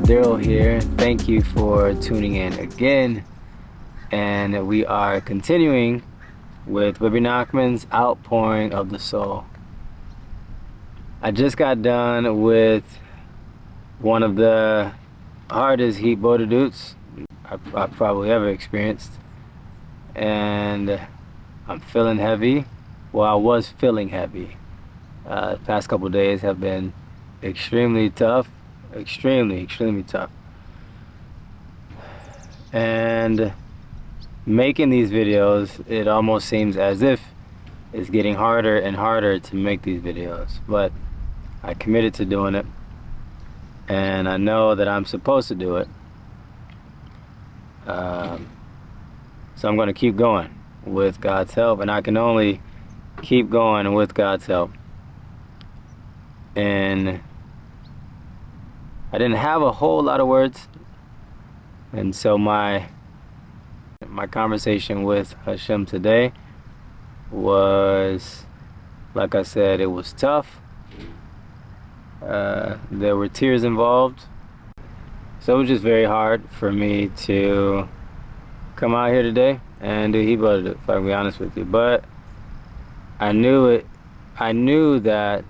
Daryl here. Thank you for tuning in again. And we are continuing with Rebbe Nachman's outpouring of the soul. I just got done with one of the hardest Hitbodeduts I've probably ever experienced. And I'm feeling heavy. Well, I was feeling heavy. The past couple days have been extremely tough. Extremely tough. And making these videos, it almost seems as if it's getting harder and harder to make these videos. But I committed to doing it. And I know that I'm supposed to do it. So I'm going to keep going with God's help. And I can only keep going with God's help. And I didn't have a whole lot of words, and so my conversation with Hashem today was, like I said, it was tough. There were tears involved, so it was just very hard for me to come out here today and do Hitbodedut, if I can be honest with you. But I knew that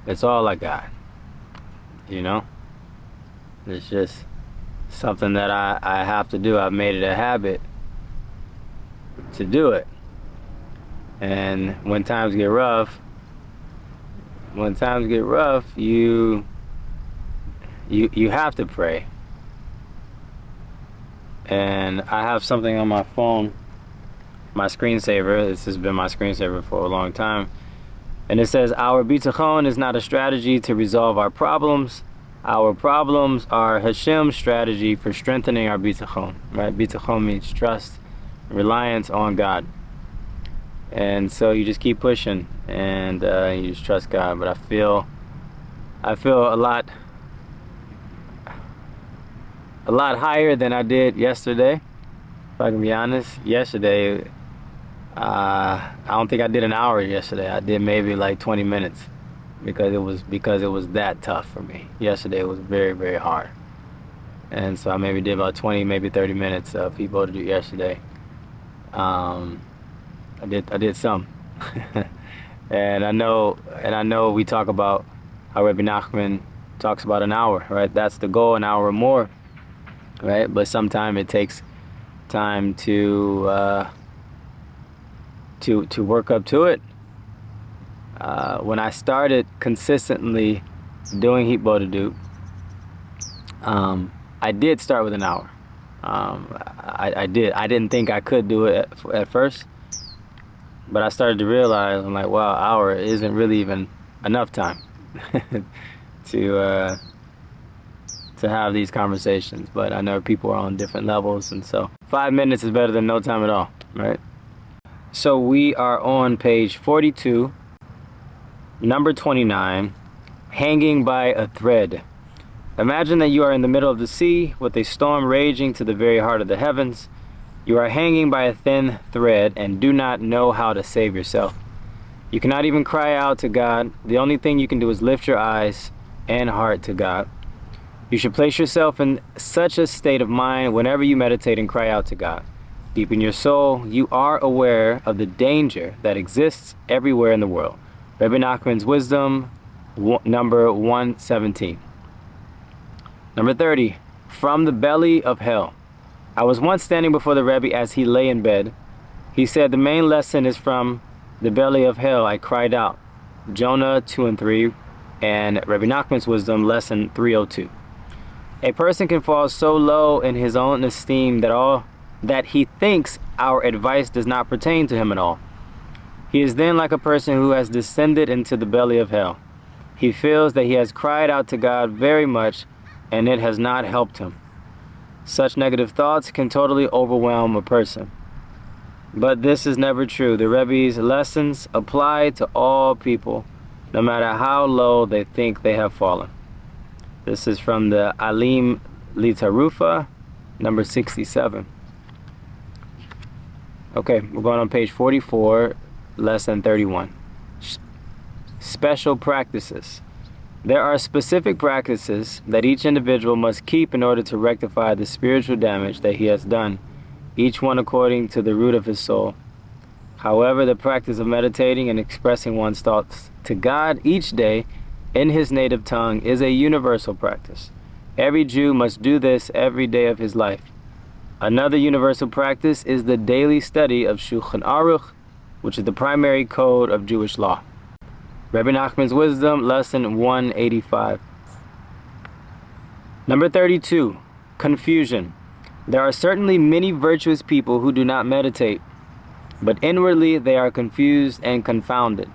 it's all I got. You know, it's just something that I have to do. I've made it a habit to do it. And when times get rough, you have to pray. And I have something on my phone, my screensaver. This has been my screensaver for a long time. And it says, our bitachon is not a strategy to resolve our problems. Our problems are Hashem's strategy for strengthening our bitachon. Right? Bitachon means trust, reliance on God. And so you just keep pushing and you just trust God. But I feel a lot higher than I did yesterday. If I can be honest, yesterday, I don't think I did an hour yesterday. I did maybe like 20 minutes because it was that tough for me. Yesterday was very hard, and so I maybe did about 20, maybe 30 minutes of Hitbodedut yesterday. I did some, and I know we talk about how Rebbe Nachman talks about an hour, right? That's the goal, an hour or more, right? But sometimes it takes time to work up to it. When I started consistently doing Hitbodedut, I did start with an hour. I didn't think I could do it at first, but I started to realize, I'm like, wow, an hour isn't really even enough time to have these conversations. But I know people are on different levels, and so 5 minutes is better than no time at all, right? So we are on page 42, number 29, hanging by a thread. Imagine that you are in the middle of the sea with a storm raging to the very heart of the heavens. You are hanging by a thin thread and do not know how to save yourself. You cannot even cry out to God. The only thing you can do is lift your eyes and heart to God. You should place yourself in such a state of mind whenever you meditate and cry out to God. Deep in your soul, you are aware of the danger that exists everywhere in the world. Rebbe Nachman's Wisdom, number 117. Number 30, from the belly of hell. I was once standing before the Rebbe as he lay in bed. He said, the main lesson is from the belly of hell. I cried out. Jonah 2 and 3, and Rebbe Nachman's Wisdom, lesson 302. A person can fall so low in his own esteem that he thinks our advice does not pertain to him at all. He is then like a person who has descended into the belly of hell. He feels that he has cried out to God very much and it has not helped him. Such negative thoughts can totally overwhelm a person. But this is never true. The Rebbe's lessons apply to all people, no matter how low they think they have fallen. This is from the Alim Litarufa, number 67. Okay, we're going on page 44, lesson 31. Special practices. There are specific practices that each individual must keep in order to rectify the spiritual damage that he has done, each one according to the root of his soul. However, the practice of meditating and expressing one's thoughts to God each day in his native tongue is a universal practice. Every Jew must do this every day of his life. Another universal practice is the daily study of Shulchan Aruch, which is the primary code of Jewish law. Rebbe Nachman's Wisdom, Lesson 185. Number 32, confusion. There are certainly many virtuous people who do not meditate, but inwardly they are confused and confounded.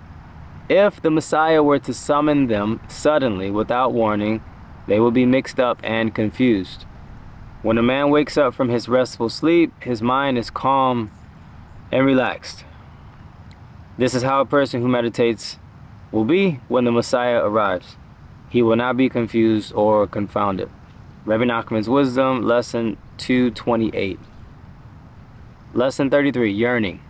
If the Messiah were to summon them suddenly without warning, they will be mixed up and confused. When a man wakes up from his restful sleep, his mind is calm and relaxed. This is how a person who meditates will be when the Messiah arrives. He will not be confused or confounded. Rebbe Nachman's Wisdom, Lesson 228. Lesson 33, yearning.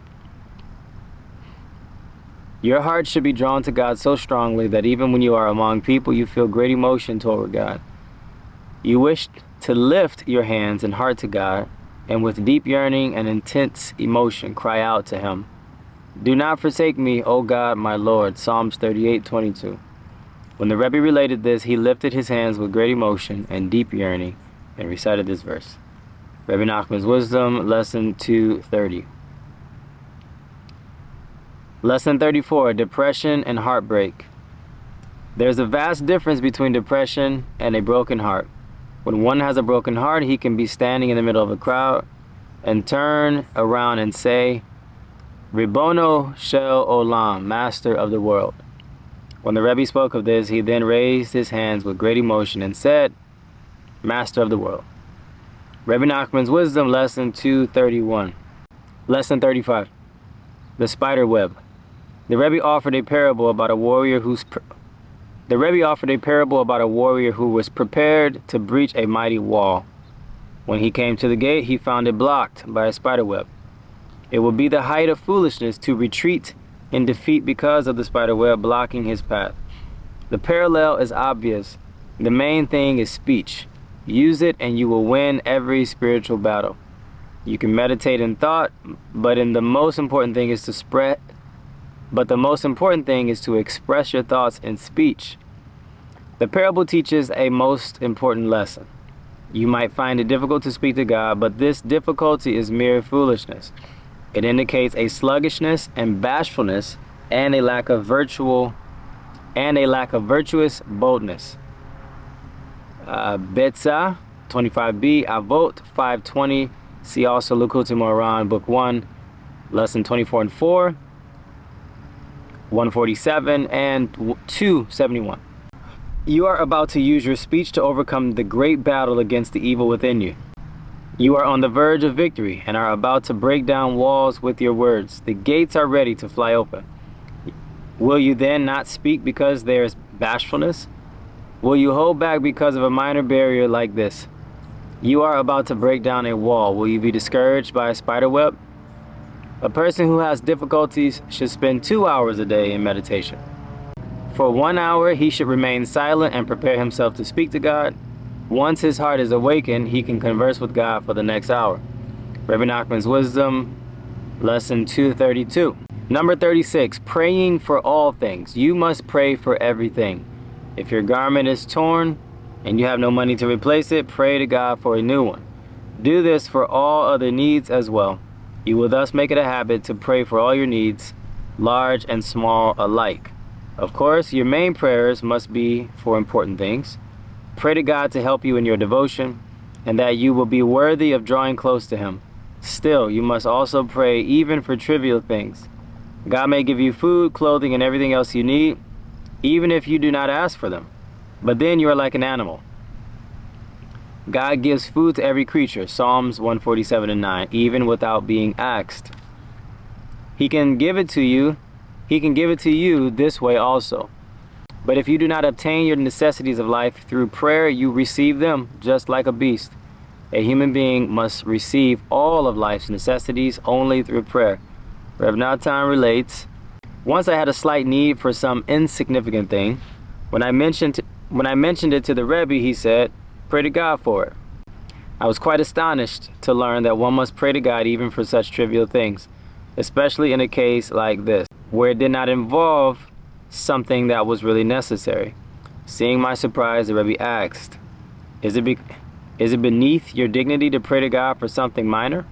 Your heart should be drawn to God so strongly that even when you are among people, you feel great emotion toward God. You wish to lift your hands and heart to God, and with deep yearning and intense emotion, cry out to Him. Do not forsake me, O God, my Lord. Psalms 38:22. When the Rebbe related this, he lifted his hands with great emotion and deep yearning and recited this verse. Rebbe Nachman's Wisdom, Lesson 230. Lesson 34, depression and heartbreak. There's a vast difference between depression and a broken heart. When one has a broken heart, he can be standing in the middle of a crowd and turn around and say, Ribono Shel Olam, Master of the world. When the Rebbe spoke of this, he then raised his hands with great emotion and said, Master of the world. Rebbe Nachman's Wisdom, Lesson 231. Lesson 35. The spider web. The Rebbe offered a parable about a warrior who was prepared to breach a mighty wall. When he came to the gate, he found it blocked by a spider web. It would be the height of foolishness to retreat in defeat because of the spider web blocking his path. The parallel is obvious. The main thing is speech. Use it and you will win every spiritual battle. You can meditate in thought, but the most important thing is to express your thoughts in speech. The parable teaches a most important lesson. You might find it difficult to speak to God, but this difficulty is mere foolishness. It indicates a sluggishness and bashfulness and a lack of virtuous boldness. Betza 25b, Avot 520. See also Likutey Moharan, Book 1, Lesson 24 and 4, 147 and 271. You are about to use your speech to overcome the great battle against the evil within you. You are on the verge of victory and are about to break down walls with your words. The gates are ready to fly open. Will you then not speak because there is bashfulness? Will you hold back because of a minor barrier like this? You are about to break down a wall. Will you be discouraged by a spider web? A person who has difficulties should spend 2 hours a day in meditation. For 1 hour, he should remain silent and prepare himself to speak to God. Once his heart is awakened, he can converse with God for the next hour. Rebbe Nachman's Wisdom, Lesson 232. Number 36, praying for all things. You must pray for everything. If your garment is torn and you have no money to replace it, pray to God for a new one. Do this for all other needs as well. You will thus make it a habit to pray for all your needs, large and small alike. Of course, your main prayers must be for important things. Pray to God to help you in your devotion and that you will be worthy of drawing close to Him. Still, you must also pray even for trivial things. God may give you food, clothing, and everything else you need, even if you do not ask for them. But then you are like an animal. God gives food to every creature, Psalms 147 and 9, even without being asked. He can give it to you this way also. But if you do not obtain your necessities of life through prayer, you receive them just like a beast. A human being must receive all of life's necessities only through prayer. Reb Noson relates, once I had a slight need for some insignificant thing. When I mentioned it to the Rebbe, he said, "Pray to God for it." I was quite astonished to learn that one must pray to God even for such trivial things, especially in a case like this, where it did not involve something that was really necessary. Seeing my surprise, the Rebbe asked, Is it beneath your dignity to pray to God for something minor?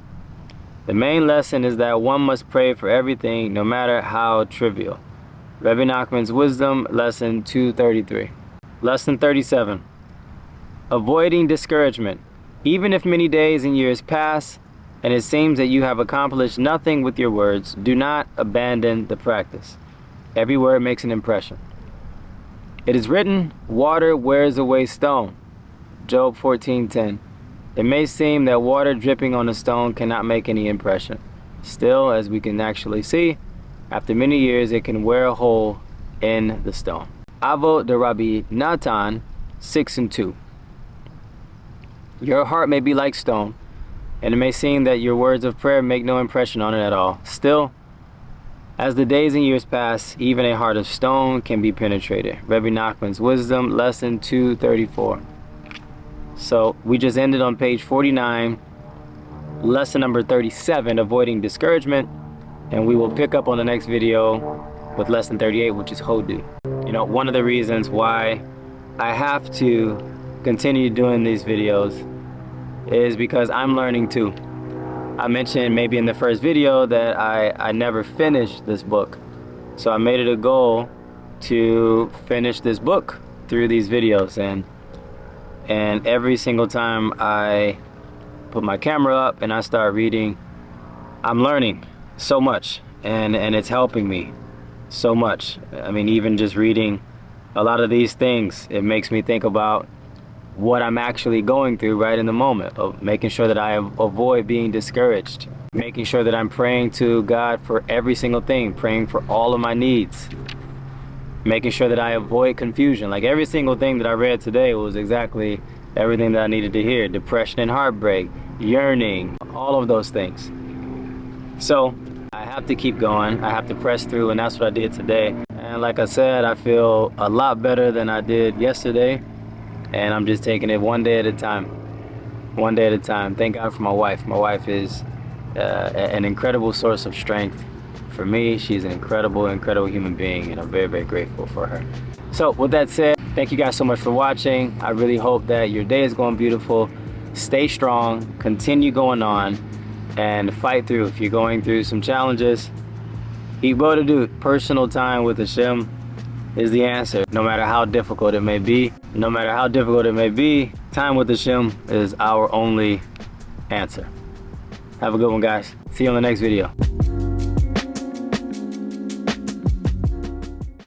The main lesson is that one must pray for everything, no matter how trivial. Rebbe Nachman's Wisdom, Lesson 233. Lesson 37. Avoiding discouragement. Even if many days and years pass, and it seems that you have accomplished nothing with your words, do not abandon the practice. Every word makes an impression. It is written, water wears away stone. Job 14:10. It may seem that water dripping on a stone cannot make any impression. Still, as we can actually see, after many years it can wear a hole in the stone. Avot de Rebbe Nachman 6:2. Your heart may be like stone, and it may seem that your words of prayer make no impression on it at all. Still, as the days and years pass, even a heart of stone can be penetrated. Rebbe Nachman's Wisdom, Lesson 234. So we just ended on page 49, lesson number 37, avoiding discouragement, and we will pick up on the next video with lesson 38, which is Hodu. You know, one of the reasons why I have to continue doing these videos is because I'm learning too. I mentioned maybe in the first video that I never finished this book, so I made it a goal to finish this book through these videos, and every single time I put my camera up and I start reading, I'm learning so much, and it's helping me so much. I mean, even just reading a lot of these things, it makes me think about what I'm actually going through right in the moment, of making sure that I avoid being discouraged, making sure that I'm praying to God for every single thing, praying for all of my needs, making sure that I avoid confusion. Like every single thing that I read today was exactly everything that I needed to hear. Depression and heartbreak, yearning, all of those things. So I have to keep going. I have to press through, and that's what I did today. And like I said, I feel a lot better than I did yesterday, and I'm just taking it one day at a time. One day at a time. Thank God for my wife. My wife is an incredible source of strength for me. She's an incredible human being, and I'm very, very grateful for her. So with that said, thank you guys so much for watching. I really hope that your day is going beautiful. Stay strong, continue going on, and fight through. If you're going through some challenges, Hitbodedut, personal time with Hashem, is the answer. No matter how difficult it may be, time with Hashem is our only answer. Have a good one, guys. See you on the next video.